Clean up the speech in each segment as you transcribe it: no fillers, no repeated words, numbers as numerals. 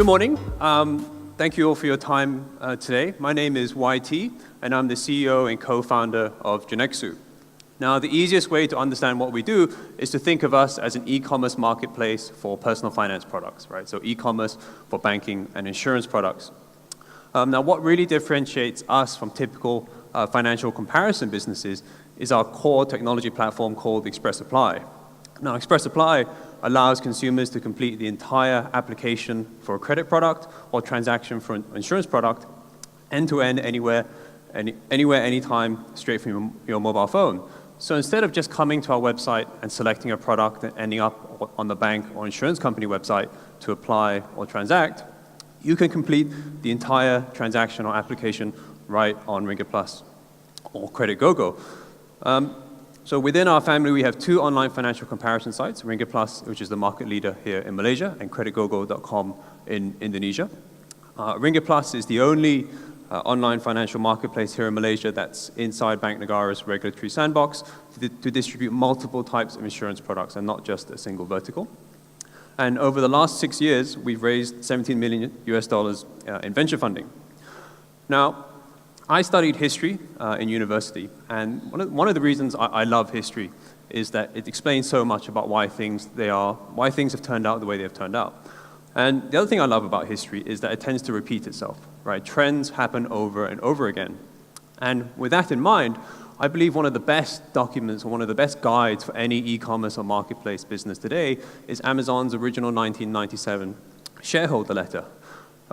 Good morning. Thank you all for your time today. My name is YT, and I'm the CEO and co-founder of Jirnexu. Now, the easiest way to understand what we do is to think of us as an e-commerce marketplace for personal finance products, right? So e-commerce for banking and insurance products. Now, what really differentiates us from typical financial comparison businesses is our core technology platform called Express Apply. Now, Express Apply allows consumers to complete the entire application for a credit product or transaction for an insurance product end-to-end, anywhere, anytime, straight from your mobile phone. So instead of just coming to our website and selecting a product and ending up on the bank or insurance company website to apply or transact, you can complete the entire transaction or application right on Ringgit Plus or Credit Gogo. So within our family, we have two online financial comparison sites, Ringgit Plus, which is the market leader here in Malaysia, and creditgogo.com in Indonesia. Ringgit Plus is the only online financial marketplace here in Malaysia that's inside Bank Negara's regulatory sandbox to distribute multiple types of insurance products and not just a single vertical. And over the last 6 years, we've raised $17 million in venture funding. Now, I studied history in university, and one of the reasons I love history is that it explains so much about why things have turned out the way they have turned out. And the other thing I love about history is that it tends to repeat itself, right? Trends happen over and over again. And with that in mind, I believe one of the best documents or one of the best guides for any e-commerce or marketplace business today is Amazon's original 1997 shareholder letter.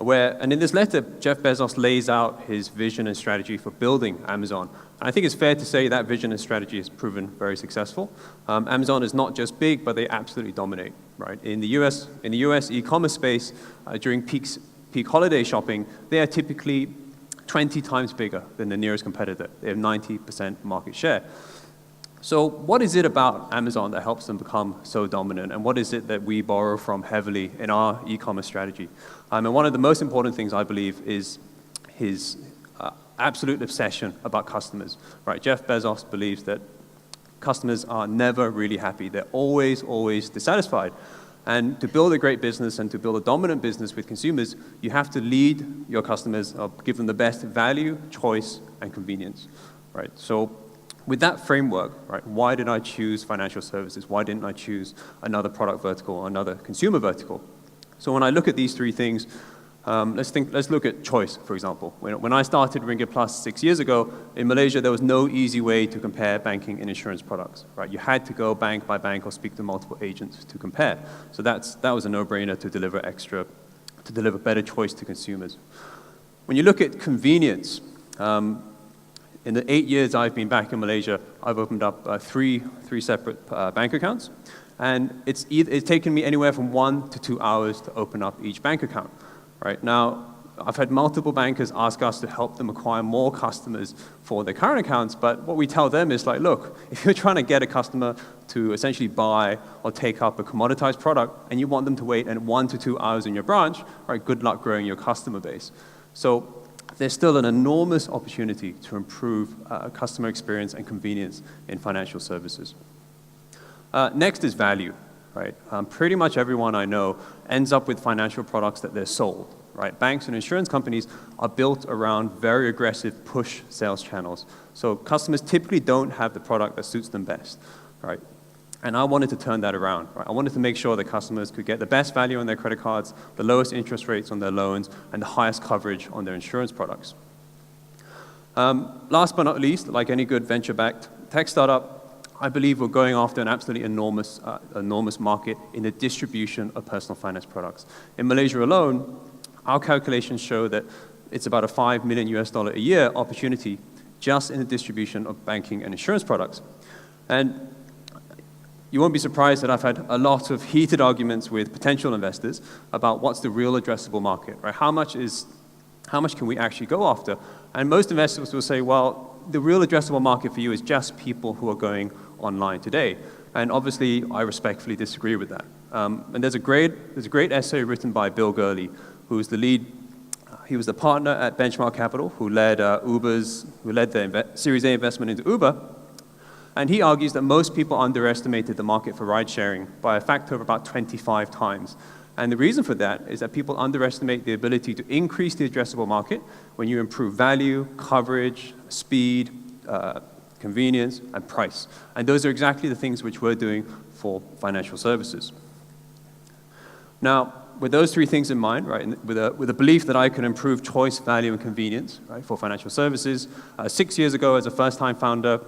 And in this letter, Jeff Bezos lays out his vision and strategy for building Amazon. And I think it's fair to say that vision and strategy has proven very successful. Amazon is not just big, but they absolutely dominate, right? In the US e-commerce space, during peak holiday shopping, they are typically 20 times bigger than the nearest competitor. They have 90% market share. So what is it about Amazon that helps them become so dominant, and what is it that we borrow from heavily in our e-commerce strategy? And one of the most important things, I believe, is his absolute obsession about customers, right? Jeff Bezos believes that customers are never really happy. They're always dissatisfied. And to build a great business and to build a dominant business with consumers, you have to lead your customers, give them the best value, choice, and convenience, right? So with that framework, right, why did I choose financial services? Why didn't I choose another product vertical or another consumer vertical? So when I look at these three things, let's look at choice, for example. When I started Ringgit Plus 6 years ago, in Malaysia, there was no easy way to compare banking and insurance products, right? You had to go bank by bank or speak to multiple agents to compare. So that was a no-brainer to deliver better choice to consumers. When you look at convenience, in the 8 years I've been back in Malaysia, I've opened up three separate bank accounts. And it's taken me anywhere from 1 to 2 hours to open up each bank account. Right now, I've had multiple bankers ask us to help them acquire more customers for their current accounts, but what we tell them is like, look, if you're trying to get a customer to essentially buy or take up a commoditized product and you want them to wait 1 to 2 hours in your branch, right, good luck growing your customer base. So there's still an enormous opportunity to improve customer experience and convenience in financial services. Next is value. Right? Pretty much everyone I know ends up with financial products that they're sold. Right? Banks and insurance companies are built around very aggressive push sales channels. So customers typically don't have the product that suits them best. Right? And I wanted to turn that around. Right? I wanted to make sure that customers could get the best value on their credit cards, the lowest interest rates on their loans, and the highest coverage on their insurance products. Last but not least, like any good venture-backed tech startup, I believe we're going after an absolutely enormous market in the distribution of personal finance products. In Malaysia alone, our calculations show that it's about a $5 million a year opportunity just in the distribution of banking and insurance products. And you won't be surprised that I've had a lot of heated arguments with potential investors about what's the real addressable market, right? How much can we actually go after? And most investors will say, well, the real addressable market for you is just people who are going online today. And obviously, I respectfully disagree with that. And there's a great essay written by Bill Gurley, who's the lead. He was the partner at Benchmark Capital, who led the Series A investment into Uber. And he argues that most people underestimated the market for ride sharing by a factor of about 25 times. And the reason for that is that people underestimate the ability to increase the addressable market when you improve value, coverage, speed, convenience, and price. And those are exactly the things which we're doing for financial services. Now, with those three things in mind, right, and with a belief that I can improve choice, value, and convenience, right, for financial services, 6 years ago, as a first-time founder,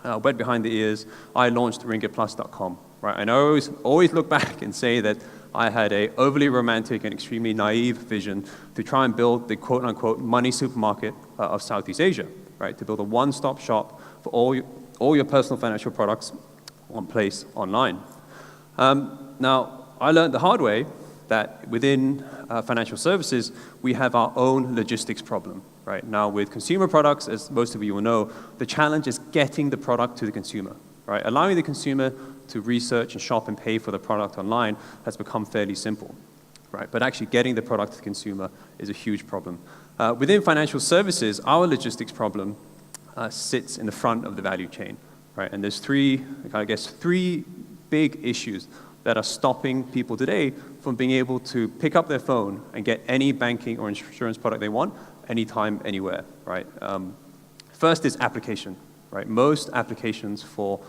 wet behind the ears, I launched ringgitplus.com, right? And I always look back and say that I had a overly romantic and extremely naive vision to try and build the quote-unquote money supermarket of Southeast Asia, right? To build a one-stop shop for all your personal financial products, one place online. Now, I learned the hard way that within financial services, we have our own logistics problem, right? Now, with consumer products, as most of you will know, the challenge is getting the product to the consumer, right? Allowing the consumer to research and shop and pay for the product online has become fairly simple, right? But actually getting the product to the consumer is a huge problem. Within financial services, our logistics problem sits in the front of the value chain, right? And there's three big issues that are stopping people today from being able to pick up their phone and get any banking or insurance product they want, anytime, anywhere, right? First is application, right? Most applications for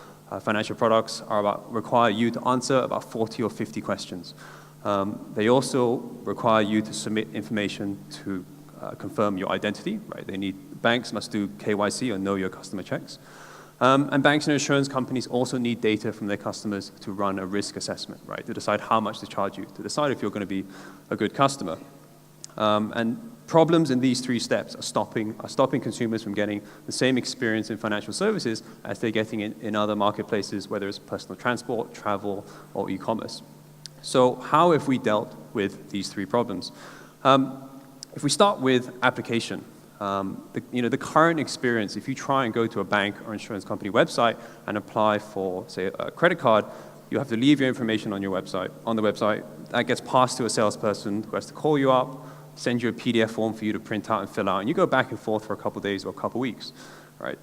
financial products require you to answer about 40 or 50 questions. They also require you to submit information to confirm your identity, right? Banks must do KYC or know your customer checks. And banks and insurance companies also need data from their customers to run a risk assessment, right? To decide how much to charge you, to decide if you're going to be a good customer. And problems in these three steps are stopping consumers from getting the same experience in financial services as they're getting in other marketplaces, whether it's personal transport, travel, or e-commerce. So how have we dealt with these three problems? If we start with application, the current experience, if you try and go to a bank or insurance company website and apply for, say, a credit card, you have to leave your information on the website. That gets passed to a salesperson who has to call you up, send you a PDF form for you to print out and fill out, and you go back and forth for a couple of days or a couple of weeks, right?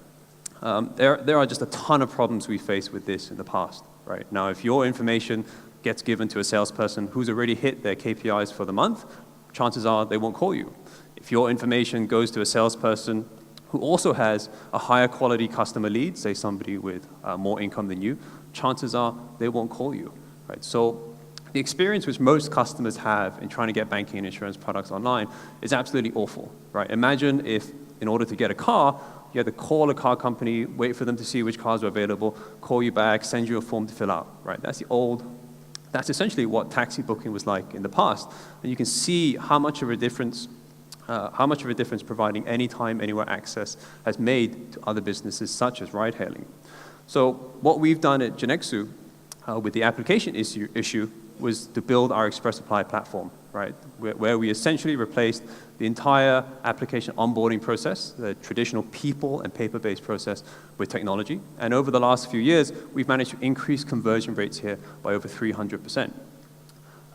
There are just a ton of problems we faced with this in the past, right? Now, if your information gets given to a salesperson who's already hit their KPIs for the month, chances are they won't call you. If your information goes to a salesperson who also has a higher quality customer lead, say somebody with more income than you, chances are they won't call you, right? So the experience which most customers have in trying to get banking and insurance products online is absolutely awful, right? Imagine if, in order to get a car, you had to call a car company, wait for them to see which cars are available, call you back, send you a form to fill out, right? That's essentially what taxi booking was like in the past. And you can see how much of a difference providing anytime, anywhere access has made to other businesses such as ride-hailing. So what we've done at Jirnexu with the application issue was to build our Express Apply platform, right? Where we essentially replaced the entire application onboarding process, the traditional people and paper-based process, with technology. And over the last few years, we've managed to increase conversion rates here by over 300%.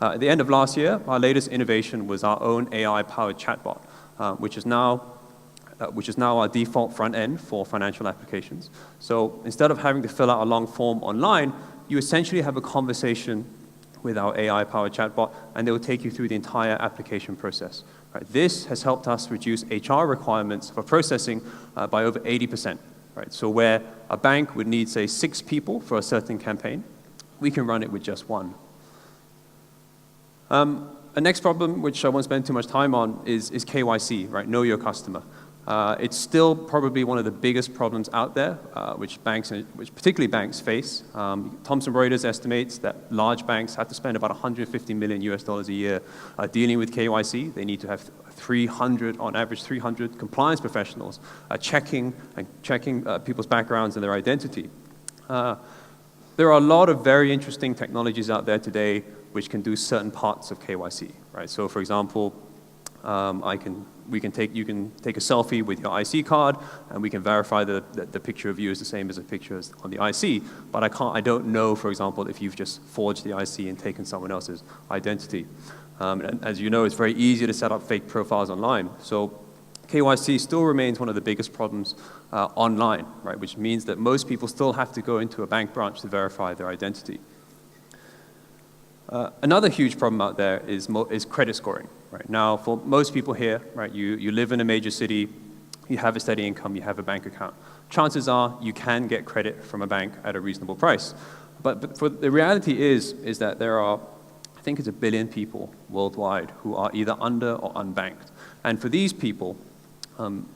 At the end of last year, our latest innovation was our own AI-powered chatbot, which is now our default front end for financial applications. So instead of having to fill out a long form online, you essentially have a conversation with our AI-powered chatbot, and they will take you through the entire application process. Right? This has helped us reduce HR requirements for processing by over 80%. Right? So where a bank would need, say, 6 people for a certain campaign, we can run it with just 1. A next problem, which I won't spend too much time on, is KYC, right? Know your customer. It's still probably one of the biggest problems out there, which particularly banks face. Thomson Reuters estimates that large banks have to spend about $150 million a year dealing with KYC. They need to have 300 compliance professionals checking people's backgrounds and their identity. There are a lot of very interesting technologies out there today which can do certain parts of KYC, right? So, for example, you can take a selfie with your IC card, and we can verify that the picture of you is the same as the picture on the IC. But I don't know, for example, if you've just forged the IC and taken someone else's identity. And as you know, it's very easy to set up fake profiles online. So KYC still remains one of the biggest problems online, right? Which means that most people still have to go into a bank branch to verify their identity. Another huge problem out there is credit scoring. Right now, for most people here, right, you live in a major city, you have a steady income, you have a bank account. Chances are you can get credit from a bank at a reasonable price. But the reality is that there are, I think it's 1 billion people worldwide who are either under or unbanked. And for these people, you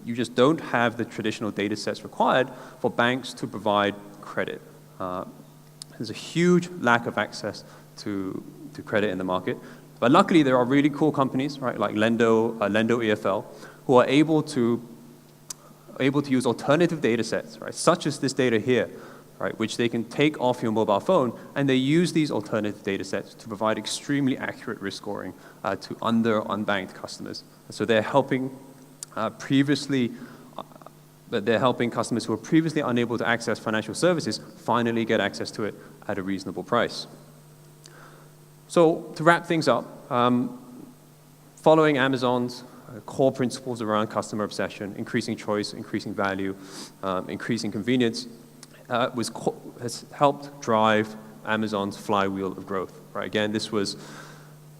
just don't have the traditional data sets required for banks to provide credit. There's a huge lack of access to credit in the market. But luckily, there are really cool companies, right, like Lendo EFL, who are able to use alternative data sets, right, such as this data here, right, which they can take off your mobile phone, and they use these alternative data sets to provide extremely accurate risk scoring to unbanked customers. So they're helping customers who were previously unable to access financial services finally get access to it at a reasonable price. So to wrap things up, following Amazon's core principles around customer obsession, increasing choice, increasing value, increasing convenience, has helped drive Amazon's flywheel of growth. Right? Again, I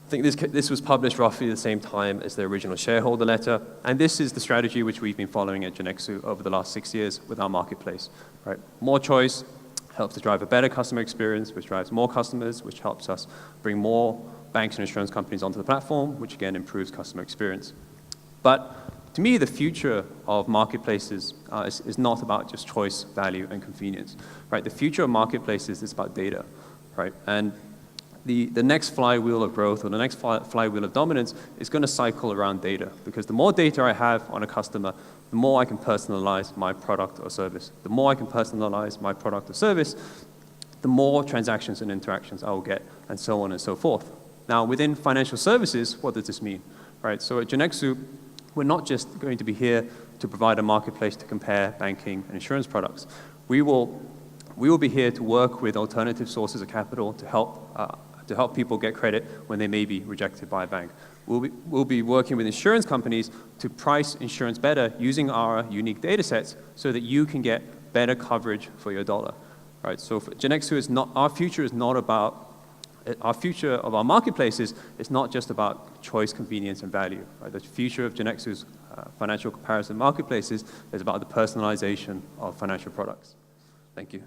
think this was published roughly the same time as the original shareholder letter, and this is the strategy which we've been following at Jirnexu over the last 6 years with our marketplace. Right? More choice helps to drive a better customer experience, which drives more customers, which helps us bring more banks and insurance companies onto the platform, which again improves customer experience. But to me, the future of marketplaces is not about just choice, value, and convenience. Right? The future of marketplaces is about data. Right? And the next flywheel of growth, or the next flywheel of dominance, is going to cycle around data. Because the more data I have on a customer, the more I can personalize my product or service. The more I can personalize my product or service, the more transactions and interactions I will get, and so on and so forth. Now, within financial services, what does this mean? Right? So at Jirnexu, we're not just going to be here to provide a marketplace to compare banking and insurance products. We will be here to work with alternative sources of capital to help people get credit when they may be rejected by a bank. We'll be working with insurance companies to price insurance better using our unique data sets so that you can get better coverage for your dollar. Right? So for Jirnexu, our future of our marketplaces is not just about choice, convenience, and value. Right? The future of Jirnexu's financial comparison marketplaces is about the personalization of financial products. Thank you.